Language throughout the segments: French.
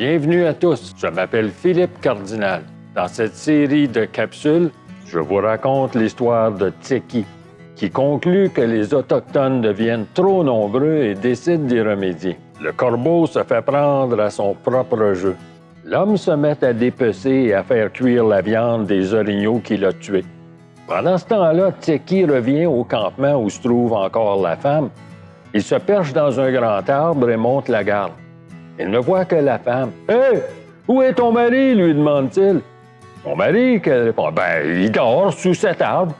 Bienvenue à tous, je m'appelle Philippe Cardinal. Dans cette série de capsules, je vous raconte l'histoire de Tseki, qui conclut que les Autochtones deviennent trop nombreux et décident d'y remédier. Le corbeau se fait prendre à son propre jeu. L'homme se met à dépecer et à faire cuire la viande des orignaux qu'il a tués. Pendant ce temps-là, Tseki revient au campement où se trouve encore la femme. Il se perche dans un grand arbre et monte la garde. Il ne voit que la femme. « Hé! Où est ton mari? » lui demande-t-il. « Mon mari? » qu'elle répond. « Ben, il dort sous cet arbre. »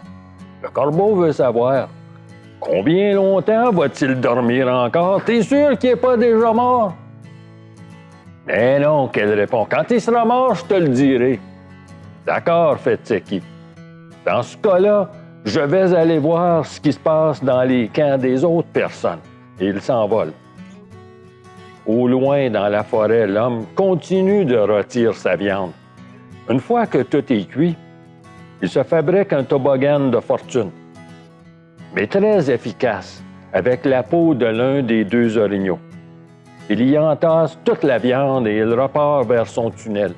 Le corbeau veut savoir. « Combien longtemps va-t-il dormir encore? T'es sûr qu'il n'est pas déjà mort? » « Mais non, » qu'elle répond. « Quand il sera mort, je te le dirai. »« D'accord, » fait Tseki. « Dans ce cas-là, je vais aller voir ce qui se passe dans les camps des autres personnes. » Et il s'envole. Au loin, dans la forêt, l'homme continue de rôtir sa viande. Une fois que tout est cuit, il se fabrique un toboggan de fortune, mais très efficace, avec la peau de l'un des deux orignaux. Il y entasse toute la viande et il repart vers son tunnel,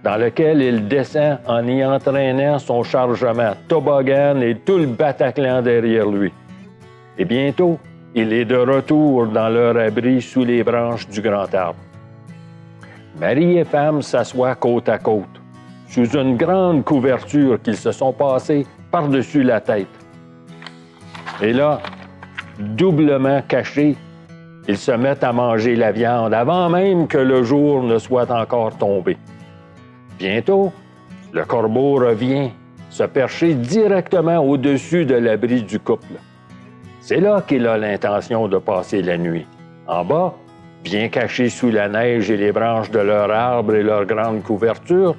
dans lequel il descend en y entraînant son chargement, toboggan et tout le Bataclan derrière lui. Et bientôt, il est de retour dans leur abri sous les branches du grand arbre. Mari et femme s'assoient côte à côte, sous une grande couverture qu'ils se sont passés par-dessus la tête. Et là, doublement cachés, ils se mettent à manger la viande avant même que le jour ne soit encore tombé. Bientôt, le corbeau revient se percher directement au-dessus de l'abri du couple. C'est là qu'il a l'intention de passer la nuit. En bas, bien caché sous la neige et les branches de leur arbre et leur grande couverture,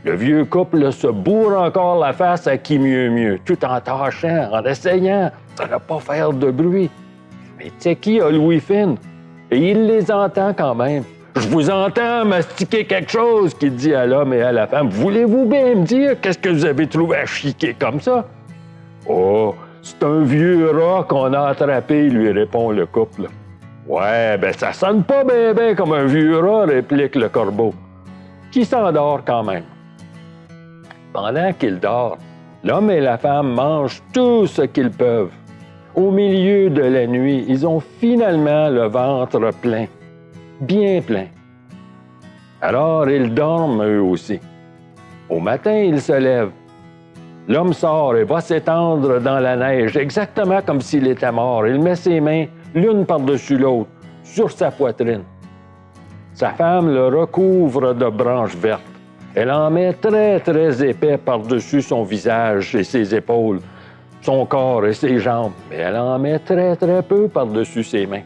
le vieux couple se bourre encore la face à qui mieux, tout en tâchant, en essayant de ne pas faire de bruit. Mais Tseki a l'ouïe fine et il les entend quand même. « Je vous entends mastiquer quelque chose, » qu'il dit à l'homme et à la femme. « Voulez-vous bien me dire qu'est-ce que vous avez trouvé à chiquer comme ça? »« Oh, c'est un vieux rat qu'on a attrapé, » lui répond le couple. « Ouais, ben ça sonne pas bien comme un vieux rat, » réplique le corbeau, qui s'endort quand même. Pendant qu'il dort, l'homme et la femme mangent tout ce qu'ils peuvent. Au milieu de la nuit, ils ont finalement le ventre plein, bien plein. Alors ils dorment eux aussi. Au matin, ils se lèvent. L'homme sort et va s'étendre dans la neige, exactement comme s'il était mort. Il met ses mains, l'une par-dessus l'autre, sur sa poitrine. Sa femme le recouvre de branches vertes. Elle en met très, très épais par-dessus son visage et ses épaules, son corps et ses jambes, mais elle en met très, très peu par-dessus ses mains.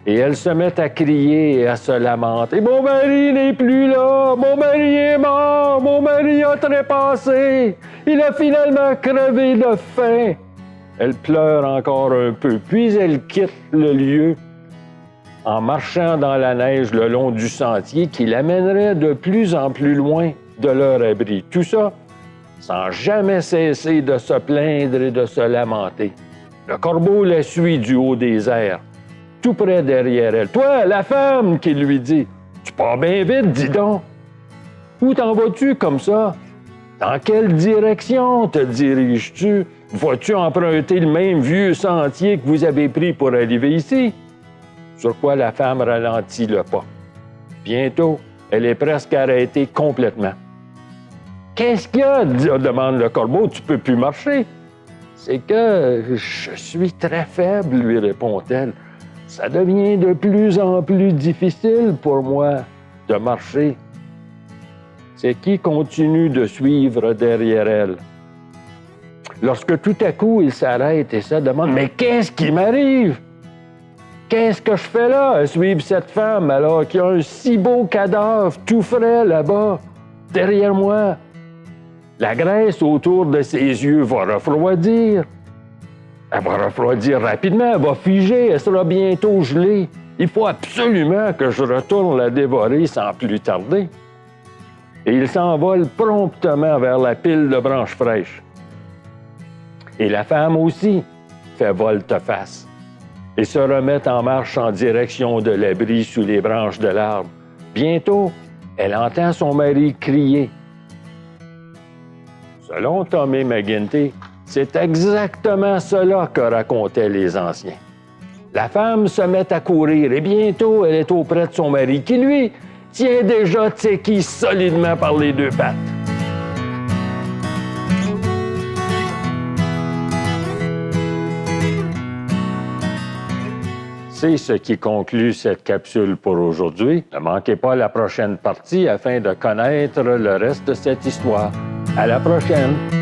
Et elle se met à crier et à se lamenter. « Mon mari n'est plus là! Mon mari est mort! Mon mari a trépassé! Il a finalement crevé de faim! » Elle pleure encore un peu, puis elle quitte le lieu en marchant dans la neige le long du sentier qui l'amènerait de plus en plus loin de leur abri. Tout ça sans jamais cesser de se plaindre et de se lamenter. Le corbeau la suit du haut des airs, tout près derrière elle. « Toi, la femme! » qu'il lui dit. « Tu pars bien vite, dis donc! Où t'en vas-tu comme ça? Dans quelle direction te diriges-tu? Vas-tu emprunter le même vieux sentier que vous avez pris pour arriver ici? » Sur quoi la femme ralentit le pas. Bientôt, elle est presque arrêtée complètement. « Qu'est-ce qu'il y a? » demande le corbeau. « Tu peux plus marcher. »« C'est que je suis très faible, » lui répond-elle. « Ça devient de plus en plus difficile pour moi de marcher. » Tseki continue de suivre derrière elle. Lorsque tout à coup, il s'arrête et se demande « Mais qu'est-ce qui m'arrive? Qu'est-ce que je fais là à suivre cette femme alors qu'il y a un si beau cadavre tout frais là-bas, derrière moi? La graisse autour de ses yeux va refroidir. Elle va refroidir rapidement, elle va figer, elle sera bientôt gelée. Il faut absolument que je retourne la dévorer sans plus tarder. » Et il s'envole promptement vers la pile de branches fraîches. Et la femme aussi fait volte-face. et se remet en marche en direction de l'abri sous les branches de l'arbre. Bientôt, elle entend son mari crier. Selon Tommy McGuinty, c'est exactement cela que racontaient les anciens. La femme se met à courir et bientôt, elle est auprès de son mari qui, lui, tient déjà Tseki solidement par les deux pattes. C'est ce qui conclut cette capsule pour aujourd'hui. Ne manquez pas la prochaine partie afin de connaître le reste de cette histoire. À la prochaine!